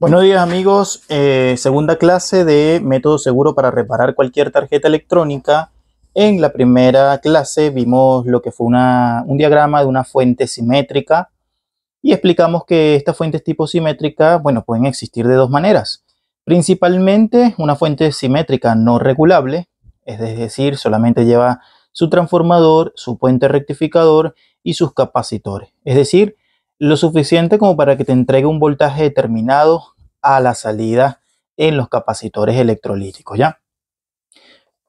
Buenos días amigos, segunda clase de método seguro para reparar cualquier tarjeta electrónica. En la primera clase vimos lo que fue un diagrama de una fuente simétrica y explicamos que estas fuentes tipo simétrica, bueno, pueden existir de dos maneras. Principalmente una fuente simétrica no regulable, es decir, solamente lleva su transformador, su puente rectificador y sus capacitores. Es decir, lo suficiente como para que te entregue un voltaje determinado a la salida en los capacitores electrolíticos, ¿ya?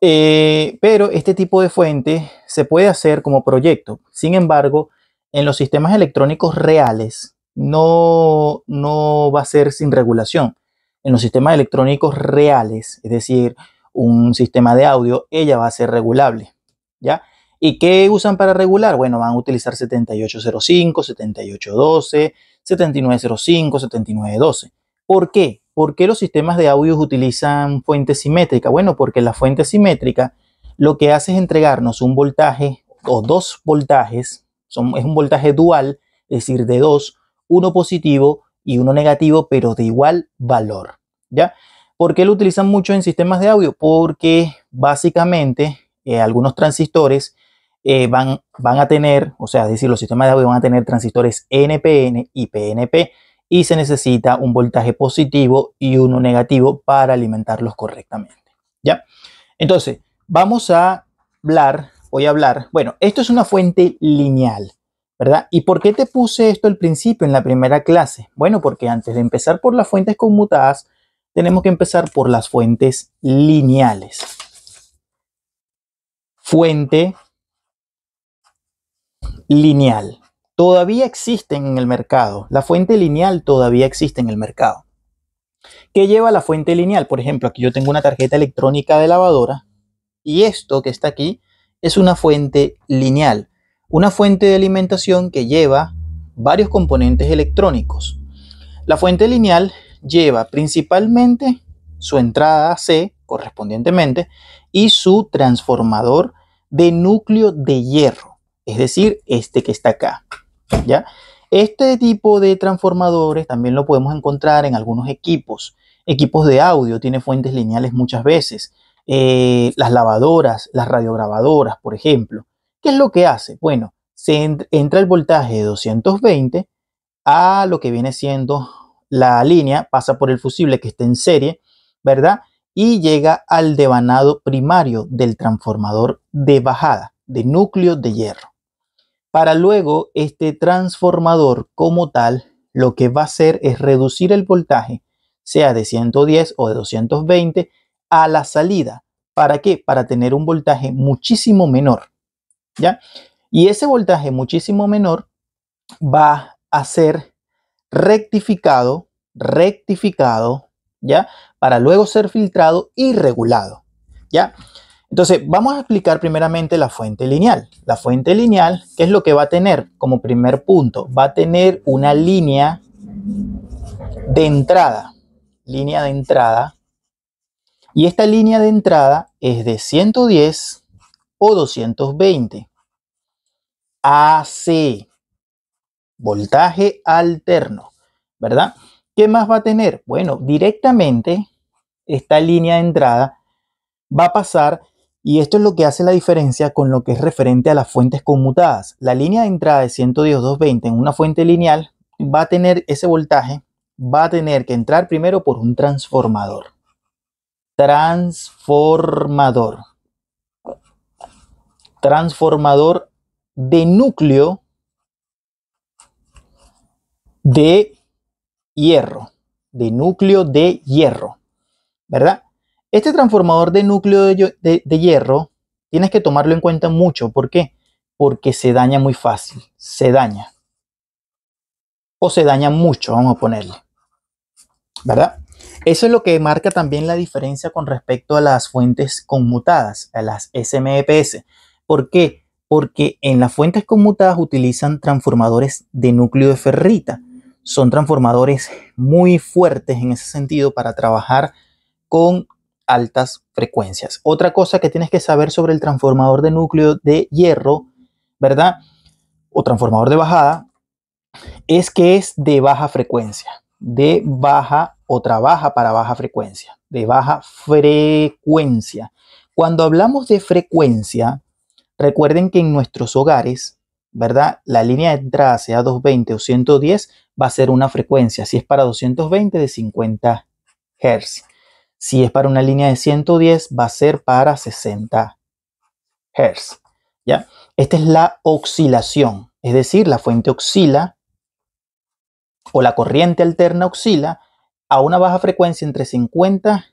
Pero este tipo de fuente se puede hacer como proyecto. Sin embargo, en los sistemas electrónicos reales no va a ser sin regulación. En los sistemas electrónicos reales, es decir, un sistema de audio, ella va a ser regulable, ¿ya? ¿Y qué usan para regular? Bueno, van a utilizar 7805, 7812, 7905, 7912. ¿Por qué? ¿Por qué los sistemas de audio utilizan fuente simétrica? Bueno, porque la fuente simétrica lo que hace es entregarnos un voltaje o dos voltajes, es un voltaje dual, es decir, de dos, uno positivo y uno negativo, pero de igual valor, ¿ya? ¿Por qué lo utilizan mucho en sistemas de audio? Porque básicamente algunos transistores van a tener, o sea, es decir, los sistemas de audio van a tener transistores NPN y PNP y se necesita un voltaje positivo y uno negativo para alimentarlos correctamente, ¿ya? Entonces, voy a hablar, bueno, esto es una fuente lineal, ¿verdad? ¿Y por qué te puse esto al principio en la primera clase? Bueno, porque antes de empezar por las fuentes conmutadas, tenemos que empezar por las fuentes lineales. Fuente lineal. Todavía existen en el mercado. La fuente lineal todavía existe en el mercado. ¿Qué lleva la fuente lineal? Por ejemplo, aquí yo tengo una tarjeta electrónica de lavadora y esto que está aquí es una fuente lineal. Una fuente de alimentación que lleva varios componentes electrónicos. La fuente lineal lleva principalmente su entrada C correspondientemente y su transformador de núcleo de hierro, es decir, este que está acá, ¿ya? Este tipo de transformadores también lo podemos encontrar en algunos equipos de audio, tiene fuentes lineales muchas veces. Las lavadoras, las radiograbadoras, por ejemplo. ¿Qué es lo que hace? Bueno, entra el voltaje de 220 a lo que viene siendo la línea, pasa por el fusible que está en serie, ¿verdad? Y llega al devanado primario del transformador de bajada, de núcleo de hierro. Para luego este transformador como tal, lo que va a hacer es reducir el voltaje, sea de 110 o de 220, a la salida. ¿Para qué? Para tener un voltaje muchísimo menor, ¿ya? Y ese voltaje muchísimo menor va a ser rectificado, ¿ya? Para luego ser filtrado y regulado, ¿ya? Entonces, vamos a explicar primeramente la fuente lineal. La fuente lineal, ¿qué es lo que va a tener como primer punto? Va a tener una línea de entrada, y esta línea de entrada es de 110 o 220. AC, voltaje alterno, ¿verdad? ¿Qué más va a tener? Bueno, directamente esta línea de entrada va a pasar, y esto es lo que hace la diferencia con lo que es referente a las fuentes conmutadas. La línea de entrada de 110 o 220 en una fuente lineal va a tener ese voltaje, va a tener que entrar primero por un transformador. Transformador de núcleo de hierro, ¿verdad? Este transformador de núcleo de hierro tienes que tomarlo en cuenta mucho. ¿Por qué? Porque se daña muy fácil, se daña mucho, vamos a ponerle, ¿verdad? Eso es lo que marca también la diferencia con respecto a las fuentes conmutadas, a las SMPS. ¿Por qué? Porque en las fuentes conmutadas utilizan transformadores de núcleo de ferrita. Son transformadores muy fuertes en ese sentido para trabajar con altas frecuencias. Otra cosa que tienes que saber sobre el transformador de núcleo de hierro, ¿verdad? O transformador de bajada, es que es de baja frecuencia, o trabaja para baja frecuencia, de baja frecuencia. Cuando hablamos de frecuencia, recuerden que en nuestros hogares, ¿verdad? La línea de entrada, sea 220 o 110, va a ser una frecuencia. Si es para 220, de 50 Hz. Si es para una línea de 110, va a ser para 60 Hz. ¿Ya? Esta es la oscilación, es decir, la fuente oscila o la corriente alterna oscila a una baja frecuencia entre 50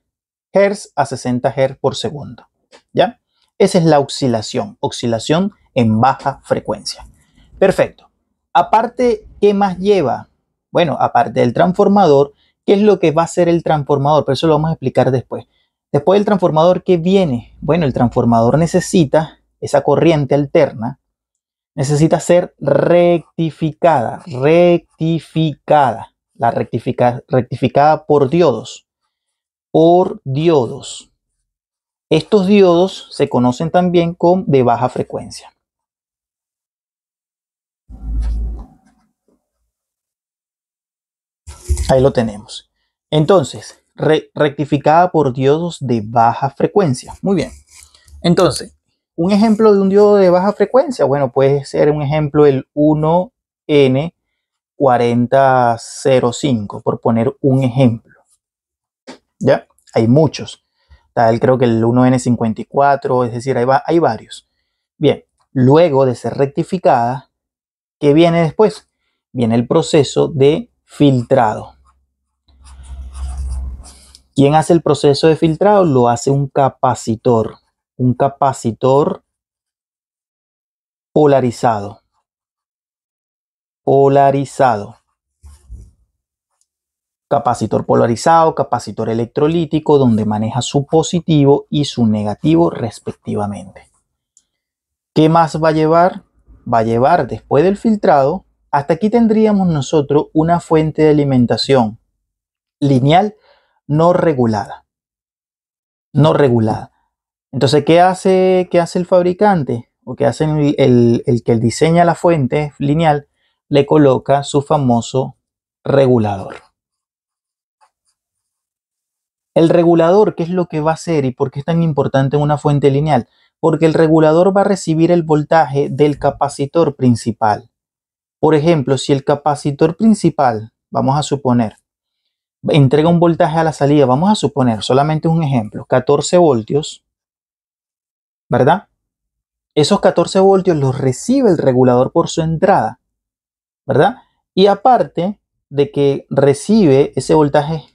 Hz a 60 Hz por segundo. ¿Ya? Esa es la oscilación en baja frecuencia. Perfecto. Aparte, ¿qué más lleva? Bueno, aparte del transformador, ¿qué es lo que va a hacer el transformador? Pero eso lo vamos a explicar después. Después del transformador, ¿qué viene? Bueno, el transformador necesita esa corriente alterna, necesita ser rectificada. Rectificada por diodos. Estos diodos se conocen también como de baja frecuencia. Ahí lo tenemos. Entonces, rectificada por diodos de baja frecuencia. Muy bien. Entonces, un ejemplo de un diodo de baja frecuencia, bueno, puede ser un ejemplo el 1N4005, por poner un ejemplo. ¿Ya? Hay muchos. Creo que el 1N54, es decir, hay varios. Bien, luego de ser rectificada, ¿qué viene después? Viene el proceso de filtrado. ¿Quién hace el proceso de filtrado? Lo hace un capacitor polarizado. Capacitor polarizado, capacitor electrolítico, donde maneja su positivo y su negativo respectivamente. ¿Qué más va a llevar? Va a llevar después del filtrado, hasta aquí tendríamos nosotros una fuente de alimentación lineal no regulada. Entonces, ¿qué hace el fabricante? O qué hace el que diseña la fuente lineal, le coloca su famoso regulador. El regulador, ¿qué es lo que va a hacer y por qué es tan importante en una fuente lineal? Porque el regulador va a recibir el voltaje del capacitor principal. Por ejemplo, si el capacitor principal, vamos a suponer, entrega un voltaje a la salida, vamos a suponer, solamente un ejemplo, 14 voltios, ¿verdad? Esos 14 voltios los recibe el regulador por su entrada, ¿verdad? Y aparte de que recibe ese voltaje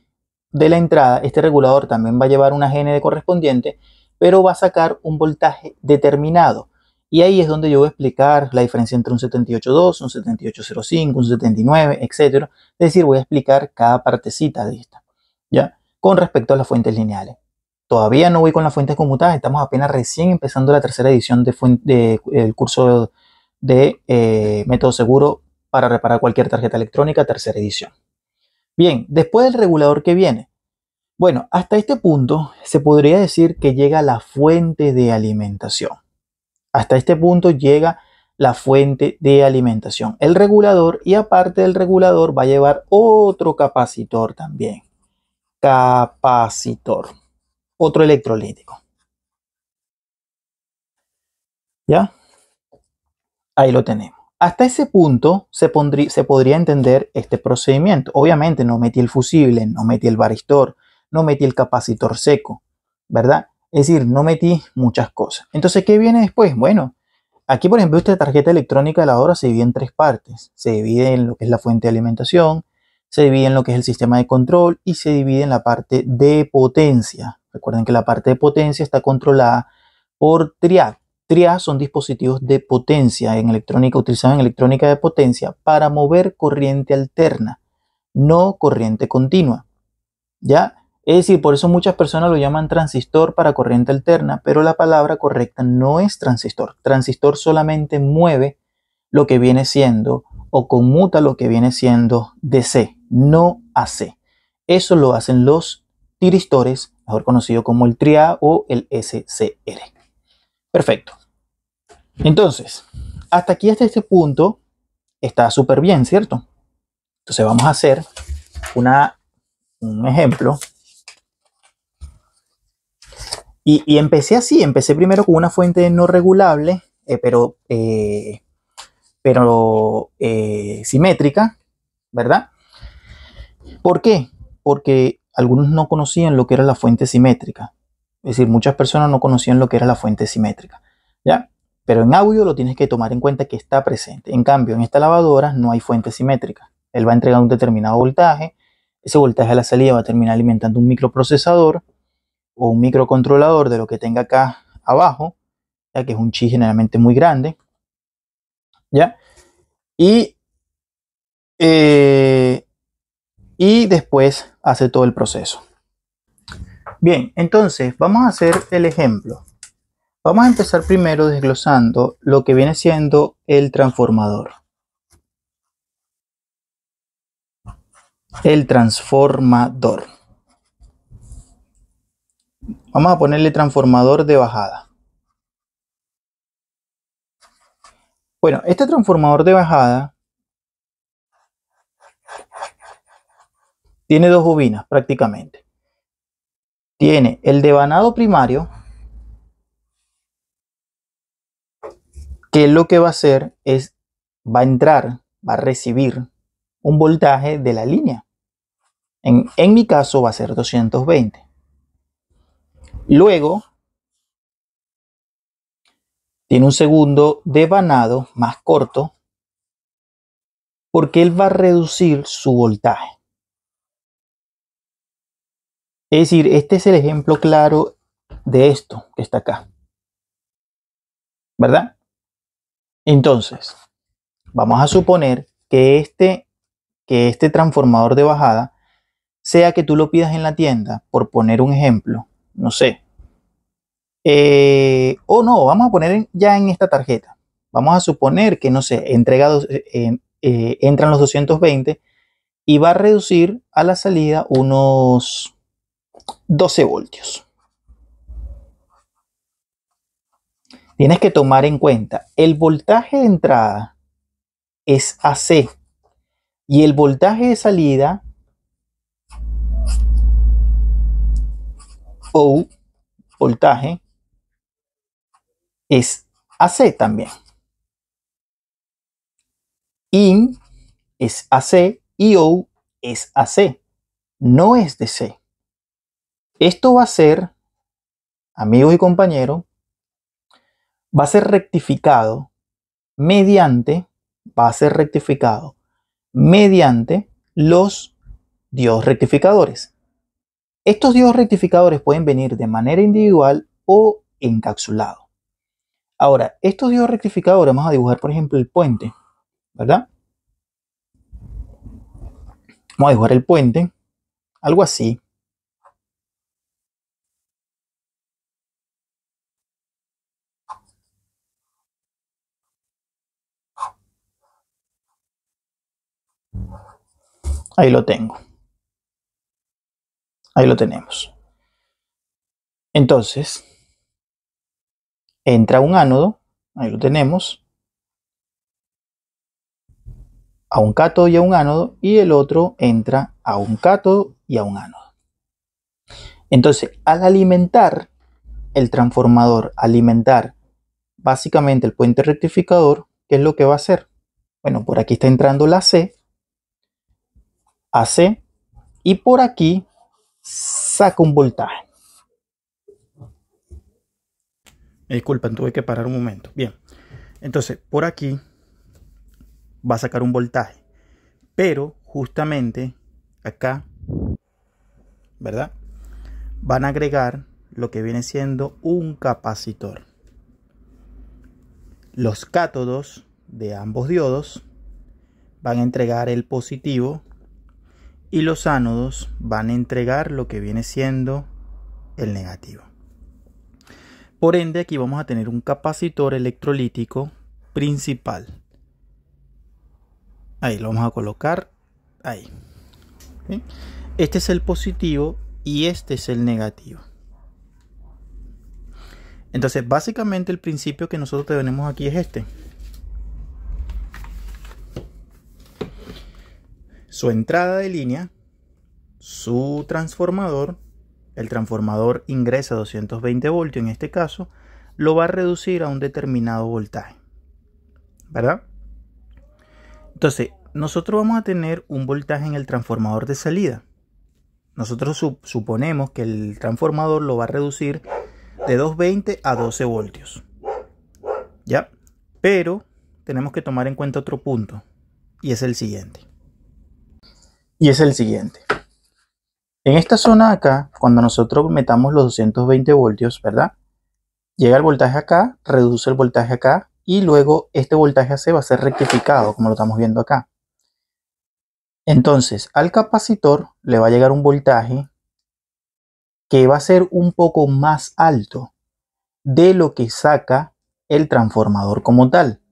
de la entrada, este regulador también va a llevar una GND correspondiente, pero va a sacar un voltaje determinado. Y ahí es donde yo voy a explicar la diferencia entre un 78.2, un 78.05, un 79, etc. Es decir, voy a explicar cada partecita de esta, ¿ya? Con respecto a las fuentes lineales. Todavía no voy con las fuentes conmutadas, estamos apenas recién empezando la tercera edición del curso de método seguro para reparar cualquier tarjeta electrónica, tercera edición. Bien, después del regulador, ¿qué viene? Bueno, hasta este punto se podría decir que llega la fuente de alimentación. Hasta este punto llega la fuente de alimentación, el regulador, y aparte del regulador va a llevar otro capacitor también. Otro electrolítico. ¿Ya? Ahí lo tenemos. Hasta ese punto se podría entender este procedimiento. Obviamente no metí el fusible, no metí el varistor, no metí el capacitor seco, ¿verdad? Es decir, no metí muchas cosas. Entonces, ¿qué viene después? Bueno, aquí, por ejemplo, esta tarjeta electrónica de la lavadora se divide en tres partes. Se divide en lo que es la fuente de alimentación, se divide en lo que es el sistema de control y se divide en la parte de potencia. Recuerden que la parte de potencia está controlada por triac. TRIA son dispositivos de potencia en electrónica, utilizados en electrónica de potencia para mover corriente alterna, no corriente continua. ¿Ya? Es decir, por eso muchas personas lo llaman transistor para corriente alterna, pero la palabra correcta no es transistor. Transistor solamente mueve lo que viene siendo o conmuta lo que viene siendo DC, no AC. Eso lo hacen los tiristores, mejor conocido como el TRIA o el SCR. Perfecto. Entonces, hasta este punto, está súper bien, ¿cierto? Entonces vamos a hacer una un ejemplo. Y empecé así, empecé primero con una fuente no regulable, pero simétrica, ¿verdad? ¿Por qué? Porque algunos no conocían lo que era la fuente simétrica. Es decir, muchas personas no conocían lo que era la fuente simétrica, ¿ya? Pero en audio lo tienes que tomar en cuenta que está presente. En cambio, en esta lavadora no hay fuente simétrica. Él va a entregar un determinado voltaje. Ese voltaje a la salida va a terminar alimentando un microprocesador o un microcontrolador de lo que tenga acá abajo, ya que es un chip generalmente muy grande, ¿ya? Y después hace todo el proceso. Bien, entonces vamos a hacer el ejemplo. Vamos a empezar primero desglosando lo que viene siendo el transformador. El transformador. Vamos a ponerle transformador de bajada. Bueno, este transformador de bajada tiene dos bobinas prácticamente. Tiene el devanado primario, que lo que va a hacer es, va a entrar, va a recibir un voltaje de la línea. En mi caso va a ser 220. Luego, tiene un segundo devanado más corto, porque él va a reducir su voltaje. Es decir, este es el ejemplo claro de esto que está acá, ¿verdad? Entonces, vamos a suponer que este transformador de bajada sea que tú lo pidas en la tienda, por poner un ejemplo, no sé. O no, vamos a poner ya en esta tarjeta. Vamos a suponer que, no sé, entran los 220 y va a reducir a la salida unos 12 voltios. Tienes que tomar en cuenta, el voltaje de entrada es AC y el voltaje de salida o voltaje es AC también. In es AC y O es AC, no es DC. Esto va a ser, amigos y compañeros, va a ser rectificado mediante los diodos rectificadores. Estos diodos rectificadores pueden venir de manera individual o encapsulado. Ahora, estos diodos rectificadores, vamos a dibujar por ejemplo el puente, ¿verdad? Vamos a dibujar el puente, algo así. Ahí lo tengo. Ahí lo tenemos. Entonces, entra un ánodo, ahí lo tenemos, a un cátodo y a un ánodo, y el otro entra a un cátodo y a un ánodo. Entonces, al alimentar el transformador, alimentar básicamente el puente rectificador, ¿qué es lo que va a hacer? Bueno, por aquí está entrando la AC, y por aquí saca un voltaje. Disculpen, tuve que parar un momento. Bien, entonces por aquí va a sacar un voltaje, pero justamente acá, ¿verdad? Van a agregar lo que viene siendo un capacitor. Los cátodos de ambos diodos van a entregar el positivo y los ánodos van a entregar lo que viene siendo el negativo. Por ende, aquí vamos a tener un capacitor electrolítico principal. Ahí lo vamos a colocar ahí. ¿Sí? Este es el positivo y este es el negativo. Entonces, básicamente el principio que nosotros tenemos aquí es este. Su entrada de línea, su transformador, el transformador ingresa 220 voltios en este caso, lo va a reducir a un determinado voltaje, ¿verdad? Entonces, nosotros vamos a tener un voltaje en el transformador de salida. Nosotros suponemos que el transformador lo va a reducir de 220 a 12 voltios. ¿Ya? Pero tenemos que tomar en cuenta otro punto, y es el siguiente. En esta zona acá, cuando nosotros metamos los 220 voltios, ¿verdad? Llega el voltaje acá, reduce el voltaje acá, y luego este voltaje AC va a ser rectificado, como lo estamos viendo acá. Entonces, al capacitor le va a llegar un voltaje que va a ser un poco más alto de lo que saca el transformador como tal.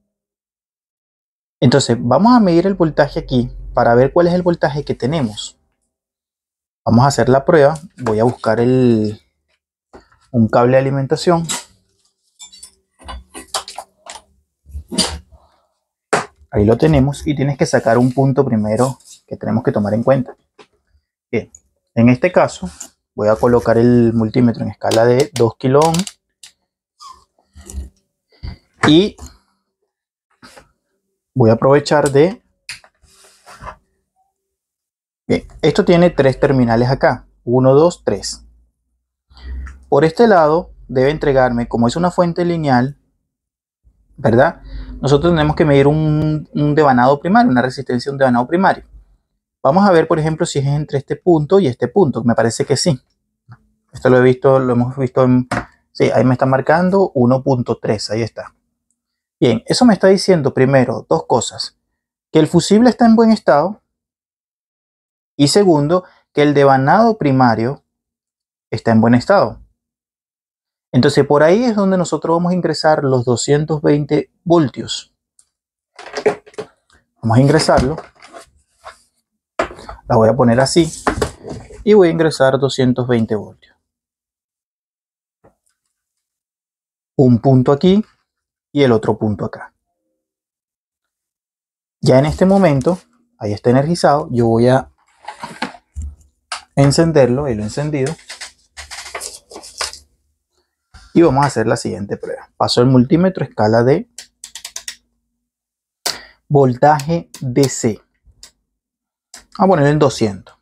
Entonces, vamos a medir el voltaje aquí para ver cuál es el voltaje que tenemos. Vamos a hacer la prueba. Voy a buscar un cable de alimentación. Ahí lo tenemos y tienes que sacar un punto primero que tenemos que tomar en cuenta. Bien, en este caso voy a colocar el multímetro en escala de 2 kilo ohm y voy a aprovechar de... Bien, esto tiene 3 terminales acá, 1, 2, 3. Por este lado debe entregarme, como es una fuente lineal, ¿verdad? Nosotros tenemos que medir un devanado primario, una resistencia de un devanado primario. Vamos a ver, por ejemplo, si es entre este punto y este punto. Me parece que sí. Esto lo hemos visto en... Sí, ahí me está marcando 1.3, ahí está. Bien, eso me está diciendo primero dos cosas. Que el fusible está en buen estado. Y segundo, que el devanado primario está en buen estado. Entonces, por ahí es donde nosotros vamos a ingresar los 220 voltios. Vamos a ingresarlo. La voy a poner así. Y voy a ingresar 220 voltios. Un punto aquí y el otro punto acá. Ya en este momento, ahí está energizado. Yo voy a encenderlo, y lo he encendido. Y vamos a hacer la siguiente prueba. Paso el multímetro a escala de voltaje DC. Vamos a poner en 200.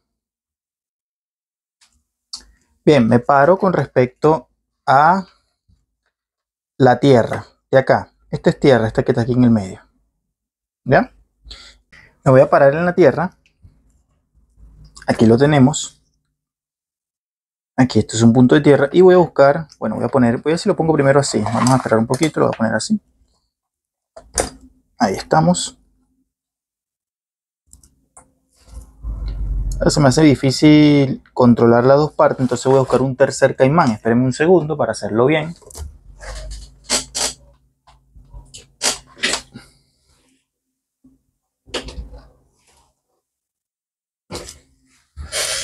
Bien, me paro con respecto a la tierra de acá. Esta es tierra, esta que está aquí en el medio. ¿Ya? Me voy a parar en la tierra. Aquí lo tenemos. Aquí, esto es un punto de tierra y voy a buscar, bueno, voy a ver si lo pongo primero así. Vamos a esperar un poquito, lo voy a poner así. Ahí estamos. Ahora se me hace difícil controlar las dos partes, entonces voy a buscar un tercer caimán. Espérenme un segundo para hacerlo bien.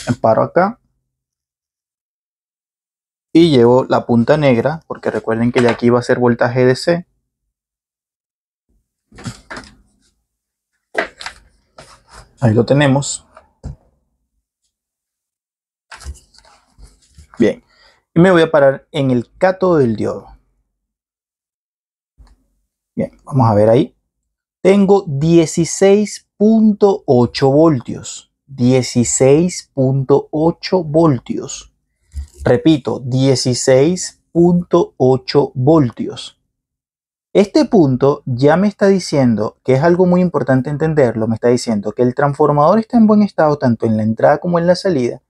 Me paro acá. Y llevo la punta negra, porque recuerden que de aquí va a ser voltaje DC. Ahí lo tenemos. Bien. Y me voy a parar en el cátodo del diodo. Bien, vamos a ver ahí. Tengo 16.8 voltios. 16.8 voltios. Repito, 16.8 voltios. Este punto ya me está diciendo, que es algo muy importante entenderlo, me está diciendo que el transformador está en buen estado tanto en la entrada como en la salida,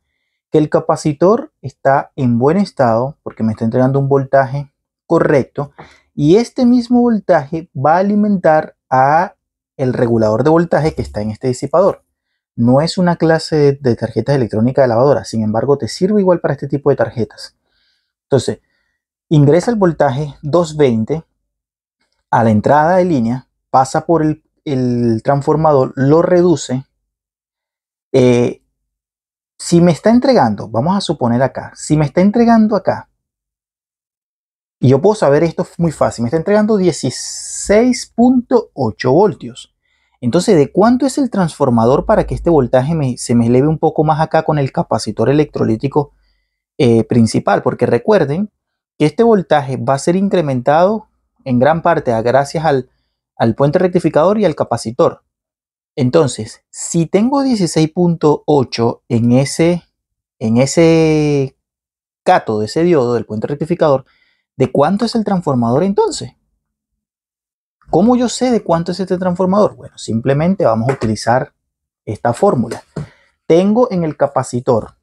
que el capacitor está en buen estado porque me está entregando un voltaje correcto y este mismo voltaje va a alimentar a el regulador de voltaje que está en este disipador. No es una clase de tarjetas electrónicas de lavadora, sin embargo te sirve igual para este tipo de tarjetas. Entonces, ingresa el voltaje 220 a la entrada de línea, pasa por el transformador, lo reduce. Si me está entregando, vamos a suponer acá, si me está entregando acá, y yo puedo saber esto muy fácil, me está entregando 16.8 voltios. Entonces, ¿de cuánto es el transformador para que este voltaje se me eleve un poco más acá con el capacitor electrolítico principal? Porque recuerden que este voltaje va a ser incrementado en gran parte gracias al puente rectificador y al capacitor. Entonces, si tengo 16.8 en ese cátodo, ese diodo del puente rectificador, ¿de cuánto es el transformador entonces? ¿Cómo yo sé de cuánto es este transformador? Bueno, simplemente vamos a utilizar esta fórmula. Tengo en el capacitor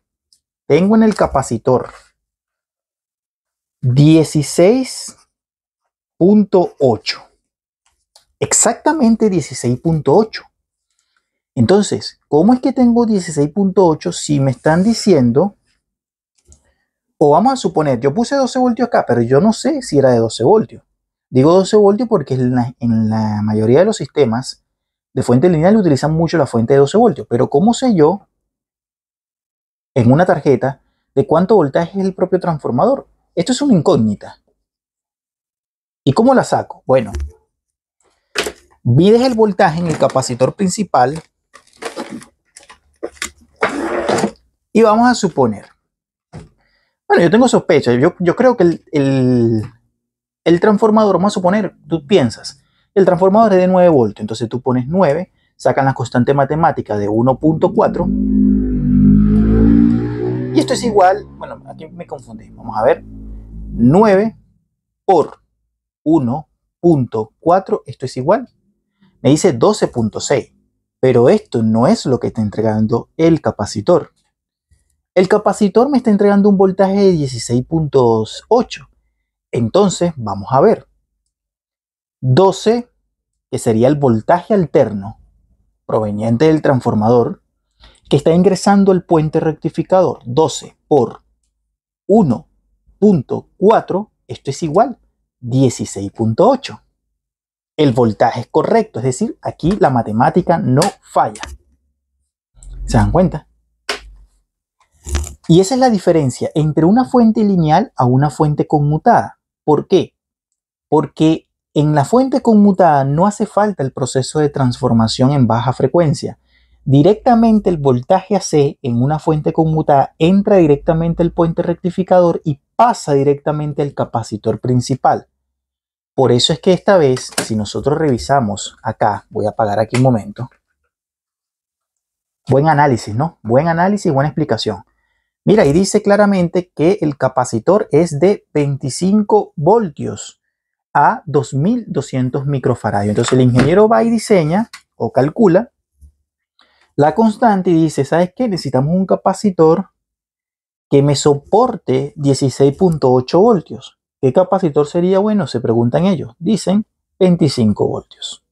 16.8. Exactamente 16.8. Entonces, ¿cómo es que tengo 16.8 si me están diciendo, o vamos a suponer, yo puse 12 voltios acá, pero yo no sé si era de 12 voltios. Digo 12 voltios porque en la mayoría de los sistemas de fuente lineal utilizan mucho la fuente de 12 voltios. Pero ¿cómo sé yo en una tarjeta de cuánto voltaje es el propio transformador? Esto es una incógnita. ¿Y cómo la saco? Bueno, mides el voltaje en el capacitor principal y vamos a suponer. Bueno, yo tengo sospechas. Yo creo que el transformador, vamos a suponer, tú piensas, el transformador es de 9 voltios, entonces tú pones 9, sacan la constante matemática de 1.4 y esto es igual, bueno, aquí me confundí, vamos a ver, 9 por 1.4, esto es igual, me dice 12.6, pero esto no es lo que está entregando el capacitor. El capacitor me está entregando un voltaje de 16.8. Entonces, vamos a ver. 12, que sería el voltaje alterno proveniente del transformador, que está ingresando el puente rectificador. 12 por 1.4, esto es igual, 16.8. El voltaje es correcto, es decir, aquí la matemática no falla. ¿Se dan cuenta? Y esa es la diferencia entre una fuente lineal a una fuente conmutada. ¿Por qué? Porque en la fuente conmutada no hace falta el proceso de transformación en baja frecuencia. Directamente el voltaje AC en una fuente conmutada entra directamente al puente rectificador y pasa directamente al capacitor principal. Por eso es que esta vez, si nosotros revisamos acá, voy a apagar aquí un momento. Buen análisis, ¿no? Buen análisis, buena explicación. Mira, y dice claramente que el capacitor es de 25 voltios a 2200 microfaradios. Entonces el ingeniero va y diseña o calcula la constante y dice, ¿sabes qué? Necesitamos un capacitor que me soporte 16.8 voltios. ¿Qué capacitor sería bueno? Se preguntan ellos. Dicen 25 voltios.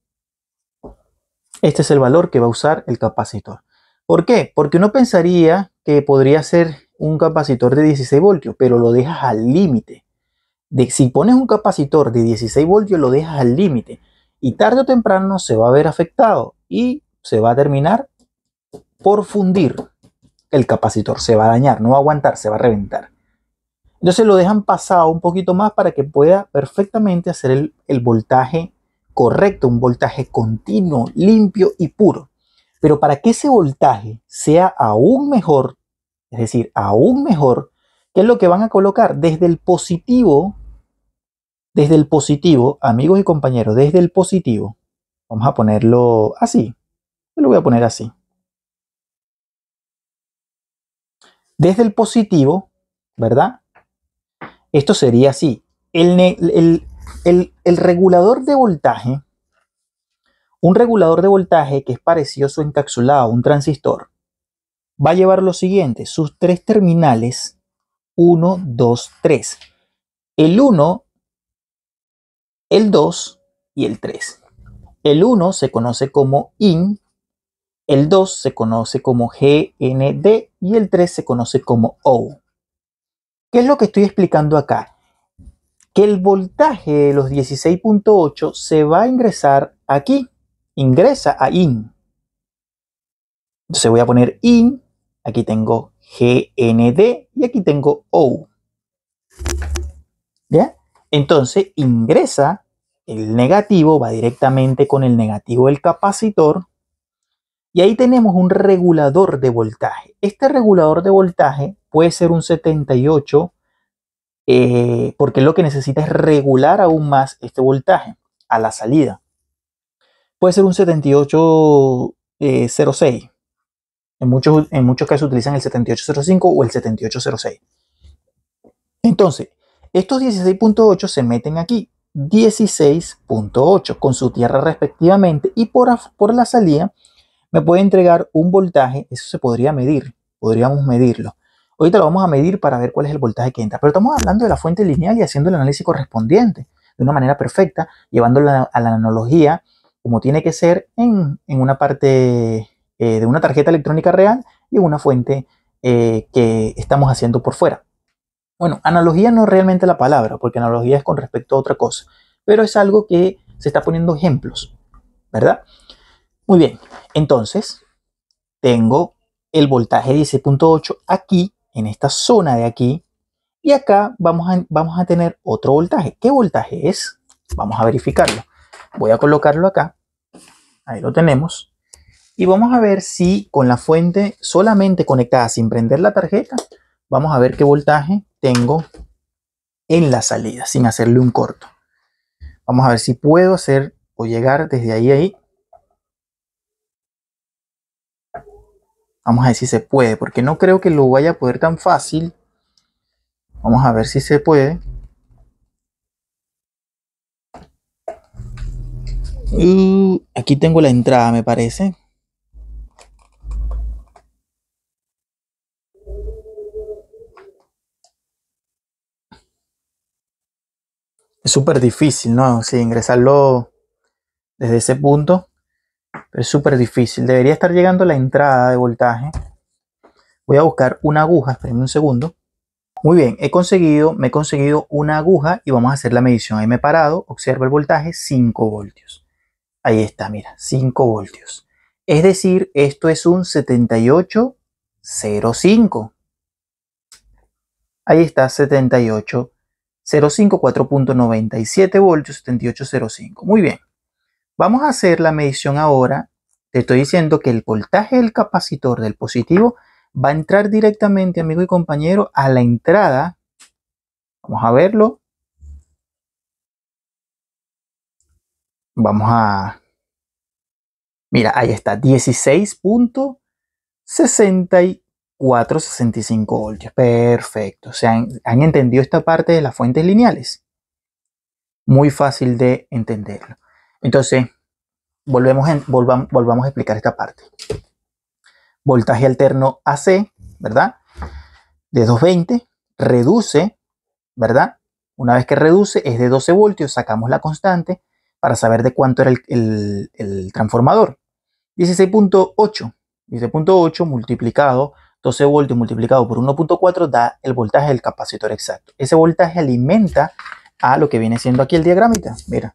Este es el valor que va a usar el capacitor. ¿Por qué? Porque uno pensaría que podría ser un capacitor de 16 voltios, pero lo dejas al límite. Si pones un capacitor de 16 voltios, lo dejas al límite y tarde o temprano se va a ver afectado y se va a terminar por fundir. El capacitor se va a dañar, no va a aguantar, se va a reventar. Entonces lo dejan pasado un poquito más para que pueda perfectamente hacer el voltaje correcto, un voltaje continuo, limpio y puro. Pero para que ese voltaje sea aún mejor, es decir, aún mejor, ¿qué es lo que van a colocar? Desde el positivo, amigos y compañeros, desde el positivo, vamos a ponerlo así, yo lo voy a poner así. Desde el positivo, ¿verdad? Esto sería así. El regulador de voltaje, un regulador de voltaje que es parecido a su encapsulado, un transistor, va a llevar lo siguiente, sus tres terminales, 1, 2, 3. El 1, el 2 y el 3. El 1 se conoce como IN, el 2 se conoce como GND y el 3 se conoce como O. ¿Qué es lo que estoy explicando acá? Que el voltaje de los 16.8 se va a ingresar aquí, ingresa a IN. Entonces voy a poner IN, aquí tengo GND y aquí tengo O. ¿Ya? Entonces ingresa el negativo va directamente con el negativo del capacitor. Y ahí tenemos un regulador de voltaje. Este regulador de voltaje puede ser un 78, porque lo que necesita es regular aún más este voltaje a la salida. Puede ser un 7806. En muchos casos utilizan el 7805 o el 7806. Entonces, estos 16.8 se meten aquí. 16.8 con su tierra respectivamente, y por la salida me puede entregar un voltaje. Eso se podría medir, podríamos medirlo. Ahorita lo vamos a medir para ver cuál es el voltaje que entra, pero estamos hablando de la fuente lineal y haciendo el análisis correspondiente de una manera perfecta, llevándola a la analogía como tiene que ser en una parte de una tarjeta electrónica real y en una fuente que estamos haciendo por fuera. Bueno, analogía no es realmente la palabra, porque analogía es con respecto a otra cosa, pero es algo que se está poniendo ejemplos, ¿verdad? Muy bien, entonces tengo el voltaje 16.8 aquí, en esta zona de aquí, y acá vamos a tener otro voltaje. ¿Qué voltaje es? Vamos a verificarlo. Voy a colocarlo acá, ahí lo tenemos, y vamos a ver si con la fuente solamente conectada sin prender la tarjeta, vamos a ver qué voltaje tengo en la salida, sin hacerle un corto. Vamos a ver si puedo hacer o llegar desde ahí a ahí. Vamos a ver si se puede, porque no creo que lo vaya a poder tan fácil. Vamos a ver si se puede. Aquí tengo la entrada, me parece. Es súper difícil, ¿no? Sí, ingresarlo desde ese punto. Pero es súper difícil. Debería estar llegando la entrada de voltaje. Voy a buscar una aguja. Espérenme un segundo. Muy bien, me he conseguido una aguja y vamos a hacer la medición. Ahí me he parado, observo el voltaje, 5 voltios. Ahí está, mira, 5 voltios. Es decir, esto es un 7805. Ahí está, 7805, 4.97 voltios, 7805. Muy bien. Vamos a hacer la medición ahora. Te estoy diciendo que el voltaje del capacitor del positivo va a entrar directamente, amigo y compañero, a la entrada. Vamos a verlo. Vamos a... Mira, ahí está, 16.6465 voltios. Perfecto. O sea, ¿han entendido esta parte de las fuentes lineales? Muy fácil de entenderlo. Entonces, volvamos a explicar esta parte. Voltaje alterno AC, ¿verdad? De 220, reduce, ¿verdad? Una vez que reduce es de 12 voltios, sacamos la constante para saber de cuánto era el transformador. 16.8 multiplicado, 12 voltios multiplicado por 1.4 da el voltaje del capacitor exacto. Ese voltaje alimenta a lo que viene siendo aquí el diagramita, mira.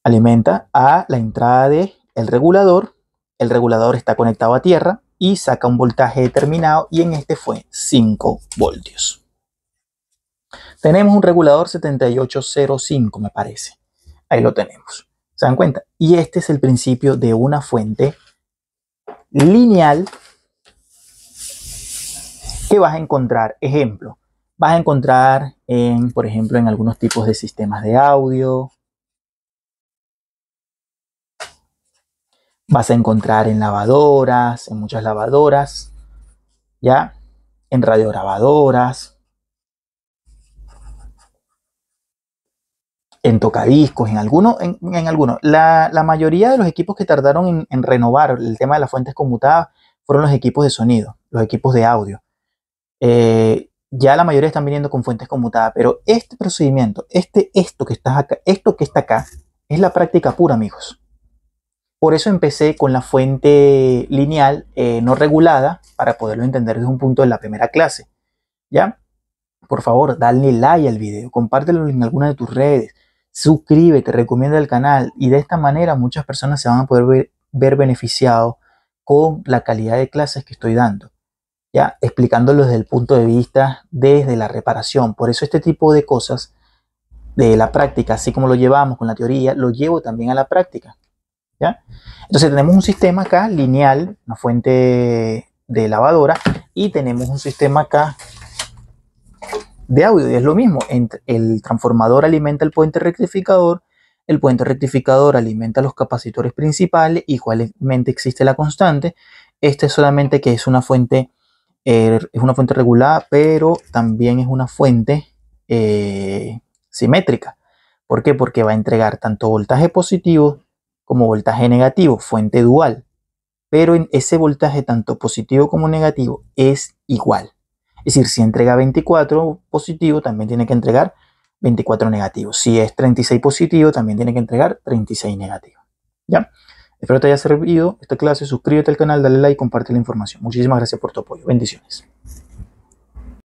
Alimenta a la entrada del regulador. El regulador está conectado a tierra y saca un voltaje determinado, y en este fue 5 voltios. Tenemos un regulador 7805, me parece. Ahí lo tenemos. ¿Se dan cuenta? Y este es el principio de una fuente lineal que vas a encontrar. Ejemplo, vas a encontrar por ejemplo, en algunos tipos de sistemas de audio. Vas a encontrar en lavadoras, en muchas lavadoras, ¿ya? En radiograbadoras, en tocadiscos, en algunos. La mayoría de los equipos que tardaron en renovar el tema de las fuentes conmutadas fueron los equipos de sonido, los equipos de audio. Ya la mayoría están viniendo con fuentes conmutadas, pero este procedimiento, esto que está acá, es la práctica pura, amigos. Por eso empecé con la fuente lineal no regulada, para poderlo entender desde un punto de la primera clase, ¿ya? Por favor, dale like al video, compártelo en alguna de tus redes, suscríbete, recomienda el canal, y de esta manera muchas personas se van a poder ver beneficiados con la calidad de clases que estoy dando, ¿ya? Explicándolo desde el punto de vista desde la reparación. Por eso este tipo de cosas de la práctica, así como lo llevamos con la teoría, lo llevo también a la práctica, ¿ya? Entonces tenemos un sistema acá lineal, una fuente de lavadora, y tenemos un sistema acá de audio, y es lo mismo. El transformador alimenta el puente rectificador alimenta los capacitores principales, igualmente existe la constante. Este es solamente que es una fuente regulada, pero también es una fuente simétrica. ¿Por qué? Porque va a entregar tanto voltaje positivo como voltaje negativo, fuente dual. Pero en ese voltaje tanto positivo como negativo es igual. Es decir, si entrega 24 positivo, también tiene que entregar 24 negativo. Si es 36 positivo, también tiene que entregar 36 negativo. ¿Ya? Espero te haya servido esta clase. Suscríbete al canal, dale like, comparte la información. Muchísimas gracias por tu apoyo. Bendiciones.